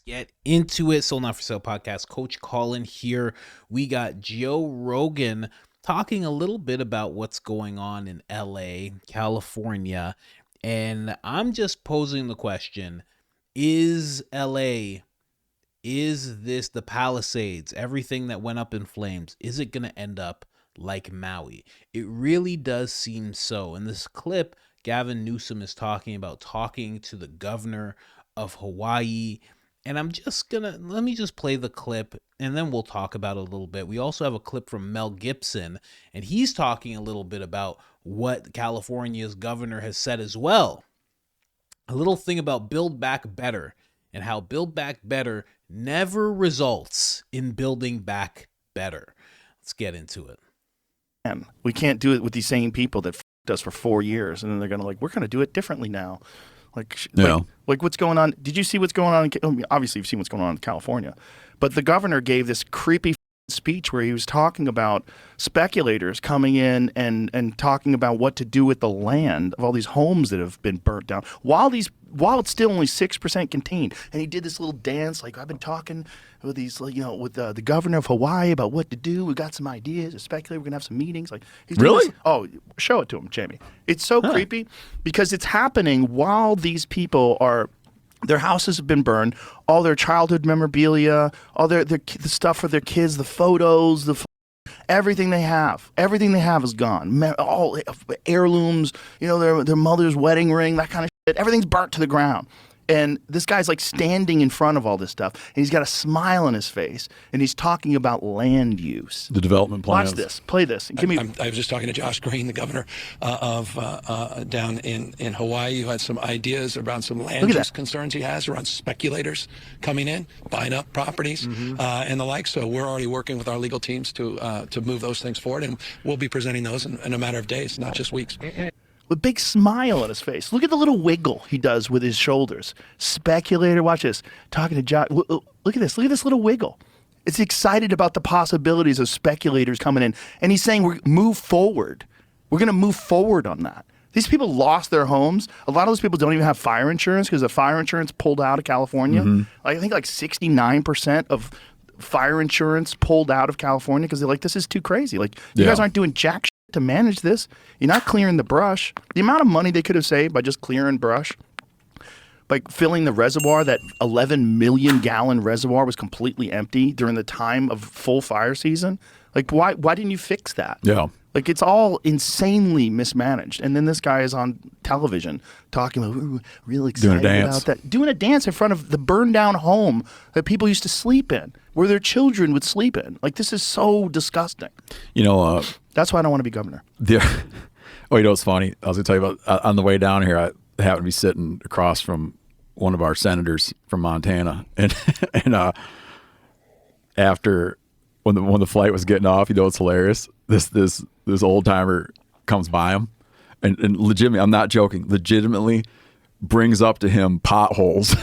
Get into it. Sold Not For Sale podcast. Coach COLIN here. We got Joe Rogan talking a little bit about what's going on in LA, California. And I'm just posing the question, is LA, is this the Palisades, everything that went up in flames, is it going to end up like Maui? It really does seem so. In this clip, Gavin Newsom is talking to the governor of Hawaii. And let me just play the clip and then we'll talk about it a little bit. We also have a clip from Mel Gibson, and he's talking a little bit about what California's governor has said as well. A little thing about Build Back Better and how Build Back Better never results in building back better. Let's get into it. We can't do it with these same people that us for 4 years, and then they're going to we're going to do it differently now. Like what's going on? Did you see what's going on? Obviously, you've seen what's going on in California. But the governor gave this creepy speech where he was talking about speculators coming in and talking about what to do with the land of all these homes that have been burnt down while it's still only 6% contained. And he did this little dance like, I've been talking with these, with the governor of Hawaii about what to do. We got some ideas. A speculator. We're gonna have some meetings. Like, he's really? Oh, show it to him, Jamie. It's so creepy because it's happening while these people are. Their houses have been burned, all their childhood memorabilia, all the stuff for their kids, the photos, everything they have is gone. All heirlooms, their mother's wedding ring, that kind of shit. Everything's burnt to the ground. And this guy's like standing in front of all this stuff, and he's got a smile on his face, and he's talking about land use. The development plans. Watch this. Play this. I was just talking to Josh Green, the governor of down in Hawaii, who had some ideas around some land use concerns he has around speculators coming in, buying up properties, and the like. So we're already working with our legal teams to move those things forward, and we'll be presenting those in a matter of days, not just weeks. With a big smile on his face. Look at the little wiggle he does with his shoulders. Speculator, watch this. Talking to Josh. Look at this. Look at this little wiggle. It's excited about the possibilities of speculators coming in. And he's saying, move forward. We're going to move forward on that. These people lost their homes. A lot of those people don't even have fire insurance because the fire insurance pulled out of California. I think 69% of fire insurance pulled out of California because they're like, this is too crazy. Like, you guys aren't doing jack shit to manage this. You're not clearing the brush. The amount of money they could have saved by just clearing brush, by filling the reservoir, that 11 million gallon reservoir was completely empty during the time of full fire season. Like, why didn't you fix that? Yeah. Like, it's all insanely mismanaged. And then this guy is on television talking about, we're real excited about that. Doing a dance in front of the burned down home that people used to sleep in, where their children would sleep in. Like, this is so disgusting. That's why I don't want to be governor. It's funny. I was going to tell you about, on the way down here, I happened to be sitting across from one of our senators from Montana. And after, when the flight was getting off, it's hilarious. This old timer comes by him and legitimately, I'm not joking, legitimately brings up to him potholes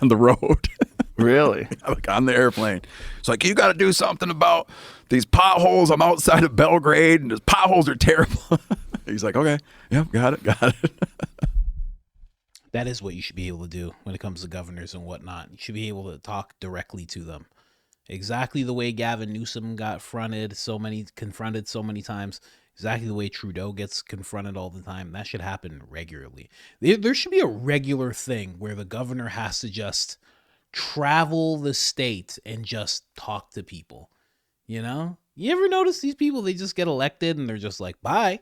on the road. Really? Like on the airplane. It's like, you got to do something about these potholes. I'm outside of Belgrade and those potholes are terrible. He's like, okay, yeah, got it. That is what you should be able to do when it comes to governors and whatnot. You should be able to talk directly to them. Exactly the way Gavin Newsom got confronted so many times. Exactly the way Trudeau gets confronted all the time. That should happen regularly. There should be a regular thing where the governor has to just travel the state and just talk to people. You ever notice these people, they just get elected and they're just like, bye.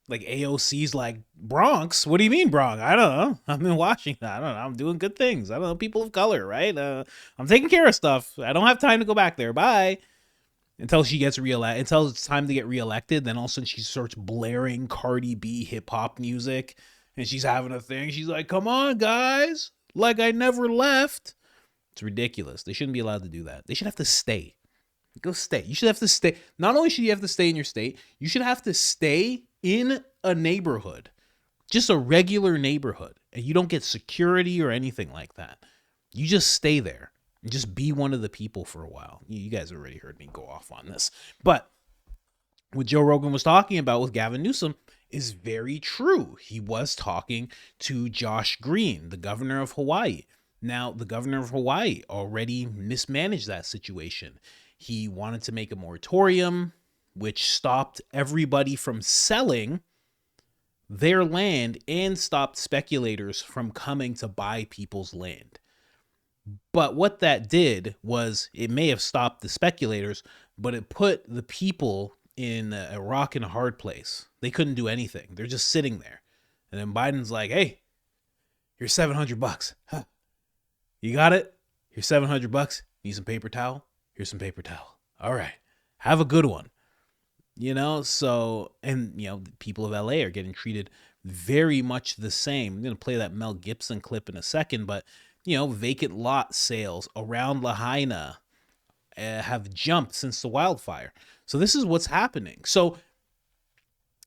Like AOC's like, Bronx? What do you mean, Bronx? I don't know. I'm in Washington. I don't know. I'm doing good things. I don't know. People of color, right? I'm taking care of stuff. I don't have time to go back there. Bye. Until she gets reelected. Until it's time to get reelected. Then all of a sudden she starts blaring Cardi B hip hop music. And she's having a thing. She's like, come on, guys. Like I never left. It's ridiculous. They shouldn't be allowed to do that. They should have to stay. Go stay. You should have to stay. Not only should you have to stay in your state, you should have to stay in a neighborhood, just a regular neighborhood, and you don't get security or anything like that. You just stay there and just be one of the people for a while. You guys already heard me go off on this, but what Joe Rogan was talking about with Gavin Newsom is very true. He was talking to Josh Green, the governor of Hawaii. Now, the governor of Hawaii already mismanaged that situation. He wanted to make a moratorium, which stopped everybody from selling their land and stopped speculators from coming to buy people's land. But what that did was it may have stopped the speculators, but it put the people in a rock and a hard place. They couldn't do anything. They're just sitting there. And then Biden's like, hey, here's $700. Huh. You got it? Here's $700. Need some paper towel? Here's some paper towel. All right. Have a good one. So, and, the people of LA are getting treated very much the same. I'm going to play that Mel Gibson clip in a second, but, vacant lot sales around Lahaina have jumped since the wildfire. So this is what's happening. So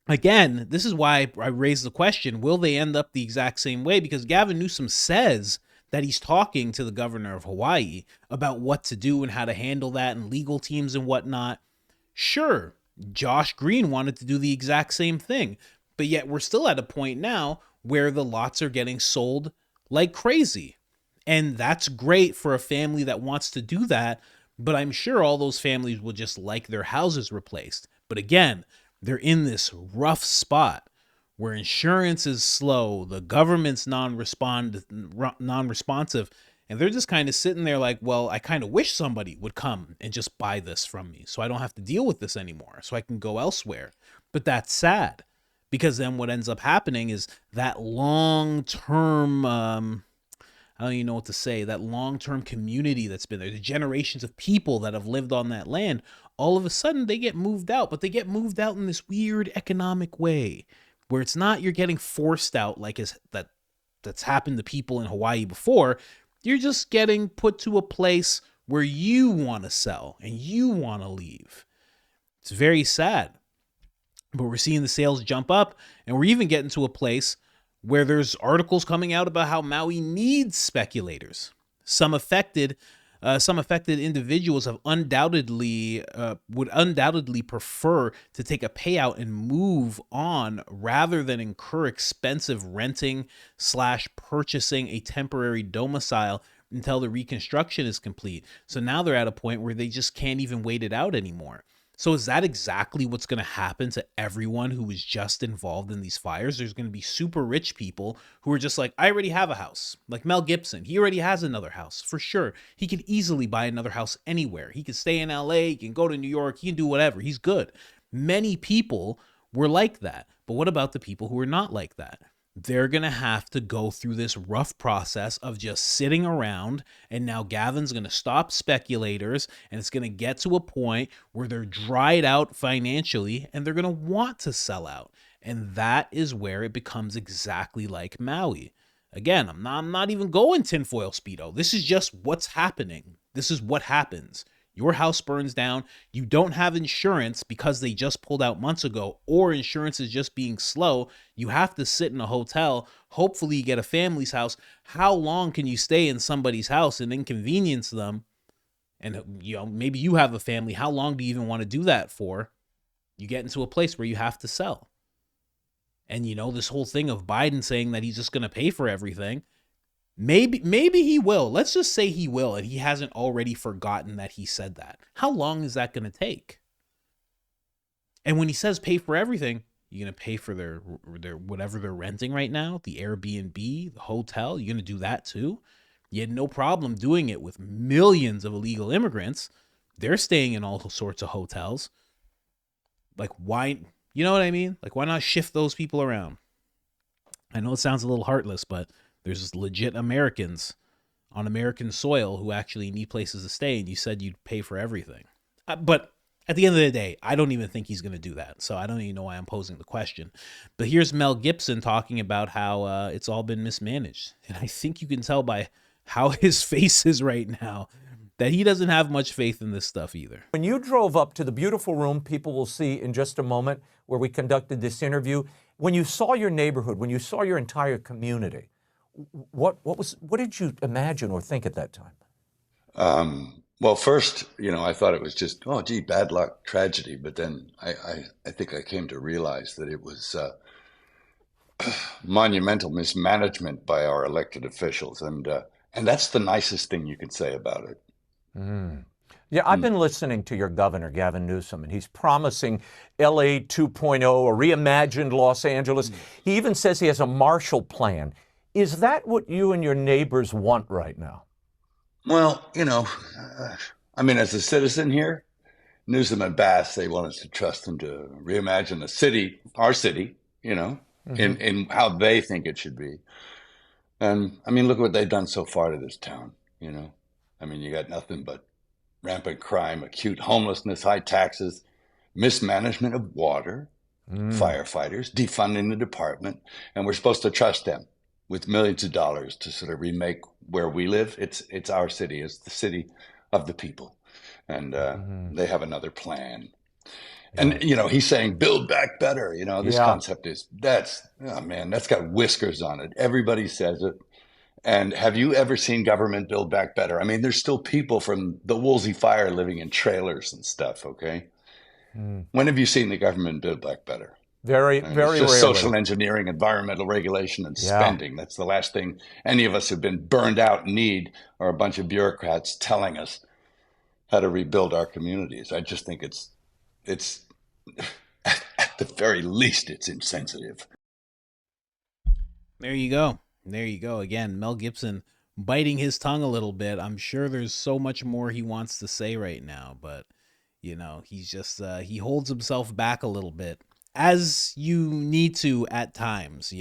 again, this is why I raised the question, will they end up the exact same way? Because Gavin Newsom says that he's talking to the governor of Hawaii about what to do and how to handle that and legal teams and whatnot. Sure, Josh Green wanted to do the exact same thing, but yet we're still at a point now where the lots are getting sold like crazy. And that's great for a family that wants to do that, but I'm sure all those families will just like their houses replaced. But again, they're in this rough spot where insurance is slow, the government's non-responsive, and they're just kind of sitting there like, well, I kind of wish somebody would come and just buy this from me so I don't have to deal with this anymore, so I can go elsewhere. But that's sad, because then what ends up happening is that long-term, I don't even know what to say, that long-term community that's been there, the generations of people that have lived on that land, all of a sudden they get moved out, but they get moved out in this weird economic way where it's not you're getting forced out like that's happened to people in Hawaii before. You're just getting put to a place where you want to sell and you want to leave. It's very sad, but we're seeing the sales jump up, and we're even getting to a place where there's articles coming out about how Maui needs speculators. Some affected individuals have would undoubtedly prefer to take a payout and move on rather than incur expensive renting / purchasing a temporary domicile until the reconstruction is complete. So now they're at a point where they just can't even wait it out anymore. So is that exactly what's going to happen to everyone who was just involved in these fires? There's going to be super rich people who are just like, I already have a house. Like Mel Gibson, he already has another house for sure. He could easily buy another house anywhere. He could stay in LA, he can go to New York, he can do whatever. He's good. Many people were like that. But what about the people who are not like that? They're going to have to go through this rough process of just sitting around, and now Gavin's going to stop speculators, and it's going to get to a point where they're dried out financially and they're going to want to sell out. And that is where it becomes exactly like Maui. Again, I'm not even going tinfoil Speedo. This is just what's happening. This is what happens. Your house burns down. You don't have insurance because they just pulled out months ago, or insurance is just being slow. You have to sit in a hotel. Hopefully you get a family's house. How long can you stay in somebody's house and inconvenience them? And maybe you have a family. How long do you even want to do that for? You get into a place where you have to sell. And this whole thing of Biden saying that he's just going to pay for everything. Maybe he will. Let's just say he will, and he hasn't already forgotten that he said that. How long is that going to take? And when he says pay for everything, you're going to pay for their whatever they're renting right now, the Airbnb, the hotel. You're going to do that too? You had no problem doing it with millions of illegal immigrants. They're staying in all sorts of hotels. Like, why? You know what I mean? Like, why not shift those people around? I know it sounds a little heartless, but there's legit Americans on American soil who actually need places to stay, and you said you'd pay for everything. But at the end of the day, I don't even think he's going to do that, so I don't even know why I'm posing the question. But here's Mel Gibson talking about how it's all been mismanaged. And I think you can tell by how his face is right now that he doesn't have much faith in this stuff either. When you drove up to the beautiful room people will see in just a moment where we conducted this interview, when you saw your neighborhood, when you saw your entire community, what did you imagine or think at that time? Well, first, I thought it was just, oh, gee, bad luck, tragedy. But then I think I came to realize that it was monumental mismanagement by our elected officials. And And that's the nicest thing you can say about it. Yeah, I've been listening to your governor, Gavin Newsom, and he's promising LA 2.0, a reimagined Los Angeles. He even says he has a Marshall Plan. Is that what you and your neighbors want right now? Well, I mean, as a citizen here, Newsom and Bass, they want us to trust them to reimagine the city, our city, in how they think it should be. And I mean, look what they've done so far to this town. I mean, you got nothing but rampant crime, acute homelessness, high taxes, mismanagement of water, firefighters, defunding the department, and we're supposed to trust them with millions of dollars to sort of remake where we live. It's our city. It's the city of the people, and they have another plan. And he's saying build back better. This concept that's got whiskers on it. Everybody says it. And have you ever seen government build back better? I mean, there's still people from the Woolsey fire living in trailers and stuff. Okay, when have you seen the government build back better? Very, I mean, very it's just rarely. social engineering, environmental regulation, and spending. That's the last thing any of us who've been burned out need are a bunch of bureaucrats telling us how to rebuild our communities. I just think it's at the very least, it's insensitive. There you go. There you go. Again, Mel Gibson biting his tongue a little bit. I'm sure there's so much more he wants to say right now, but he's just he holds himself back a little bit, as you need to at times.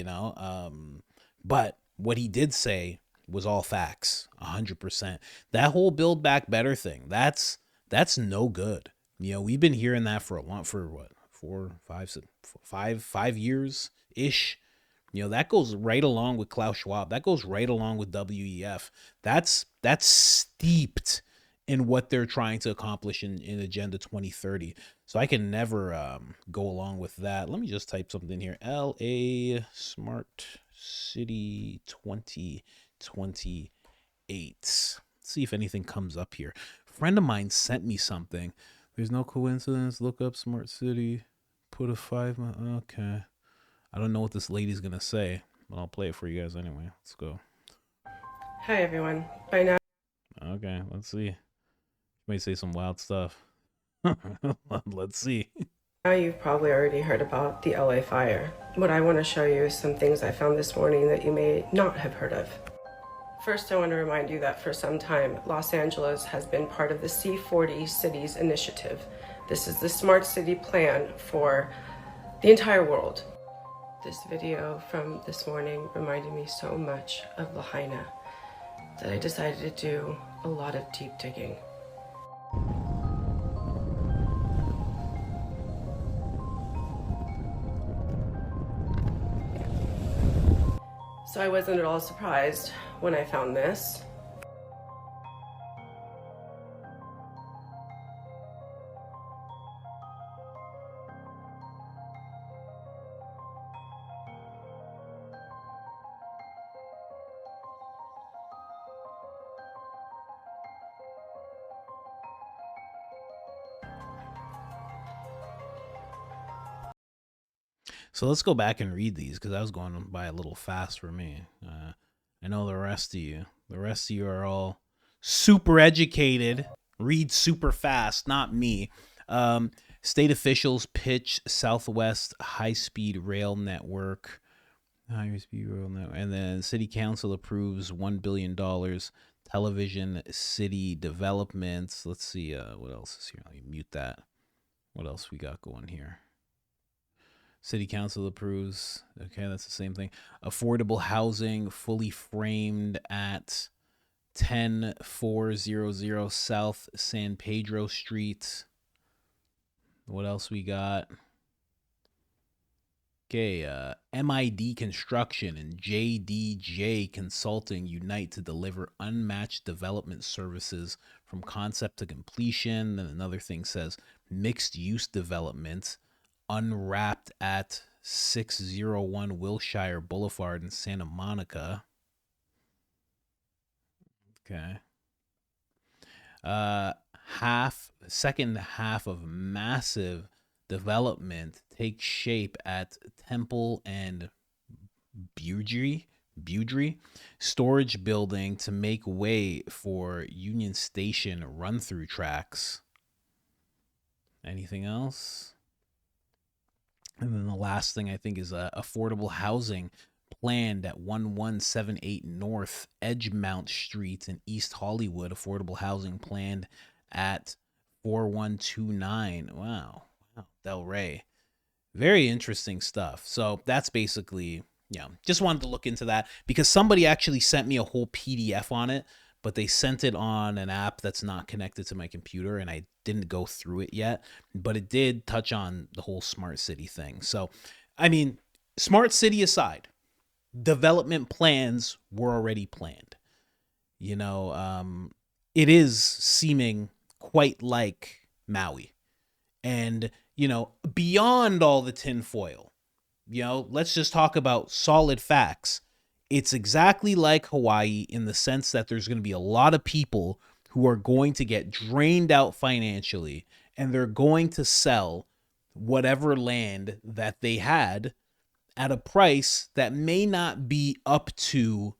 But what he did say was all facts, 100%. That whole Build Back Better thing, that's no good. We've been hearing that for what, 5 years ish. That goes right along with Klaus Schwab. That goes right along with WEF. That's steeped in what they're trying to accomplish in Agenda 2030. So I can never go along with that. Let me just type something here. LA Smart City 2028. Let's see if anything comes up here. A friend of mine sent me something. There's no coincidence. Look up Smart City. Put a 5. Okay. I don't know what this lady's going to say, but I'll play it for you guys anyway. Let's go. Hi, everyone. By now, Okay, let's see. You may say some wild stuff. Let's see. you've probably already heard about the LA fire. What I want to show you is some things I found this morning that you may not have heard of. First, I want to remind you that for some time, Los Angeles has been part of the C40 Cities Initiative. This is the smart city plan for the entire world. This video from this morning reminded me so much of Lahaina that I decided to do a lot of deep digging. So I wasn't at all surprised when I found this. So let's go back and read these because that was going by a little fast for me. I know the rest of you are all super educated, read super fast, not me. State officials pitch Southwest high-speed rail network. High-speed rail network. And then city council approves $1 billion television city developments. Let's see what else is here. Let me mute that. What else we got going here? City council approves. Okay, that's the same thing. Affordable housing fully framed at 10400 South San Pedro Street. What else we got? Okay, MID Construction and JDJ Consulting unite to deliver unmatched development services from concept to completion. Then another thing says mixed use development unwrapped at 601 Wilshire Boulevard in Santa Monica. Okay. Second half of massive development takes shape at Temple and Beaudry Budry storage building to make way for Union Station run-through tracks. Anything else? And then the last thing I think is affordable housing planned at 1178 North Edgemount Street in East Hollywood. Affordable housing planned at 4129. Wow. Del Rey. Very interesting stuff. So that's basically, just wanted to look into that because somebody actually sent me a whole PDF on it, but they sent it on an app that's not connected to my computer, and I didn't go through it yet, but it did touch on the whole smart city thing. So, I mean, smart city aside, development plans were already planned. It is seeming quite like Maui. And, beyond all the tinfoil, let's just talk about solid facts. It's exactly like Hawaii in the sense that there's going to be a lot of people who are going to get drained out financially, and they're going to sell whatever land that they had at a price that may not be up to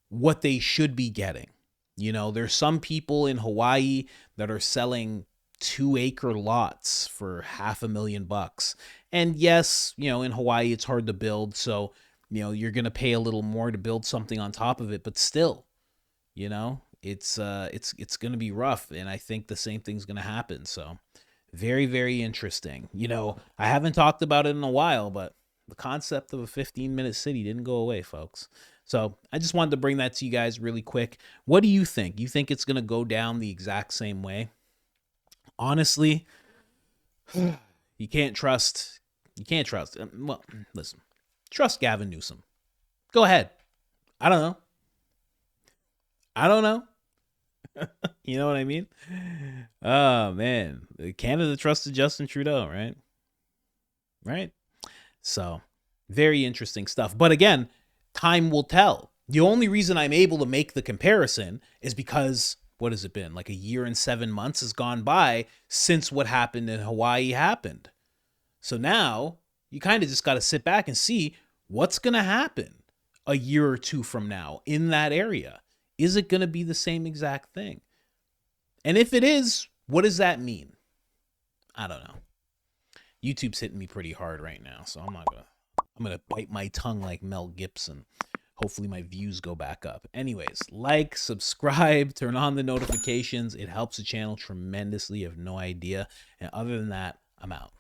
what they should be getting. There's some people in Hawaii that are selling 2-acre lots for $500,000. And yes, in Hawaii, it's hard to build. So, you're going to pay a little more to build something on top of it, but still, it's going to be rough. And I think the same thing's going to happen. So very, very interesting. I haven't talked about it in a while, but the concept of a 15-minute city didn't go away, folks. So I just wanted to bring that to you guys really quick. What do you think? You think it's going to go down the exact same way? Honestly, you can't trust. Well, listen, trust Gavin Newsom. Go ahead. I don't know. You know what I mean? Oh, man. Canada trusted Justin Trudeau, right? Right? So, very interesting stuff. But again, time will tell. The only reason I'm able to make the comparison is because, what has it been? Like 1 year and 7 months has gone by since what happened in Hawaii happened. So now you kind of just got to sit back and see what's going to happen 1 year or 2 from now in that area. Is it going to be the same exact thing? And if it is, what does that mean? I don't know. YouTube's hitting me pretty hard right now, so I'm going to bite my tongue like Mel Gibson. Hopefully my views go back up. Anyways, like, subscribe, turn on the notifications. It helps the channel tremendously. You have no idea. And other than that, I'm out.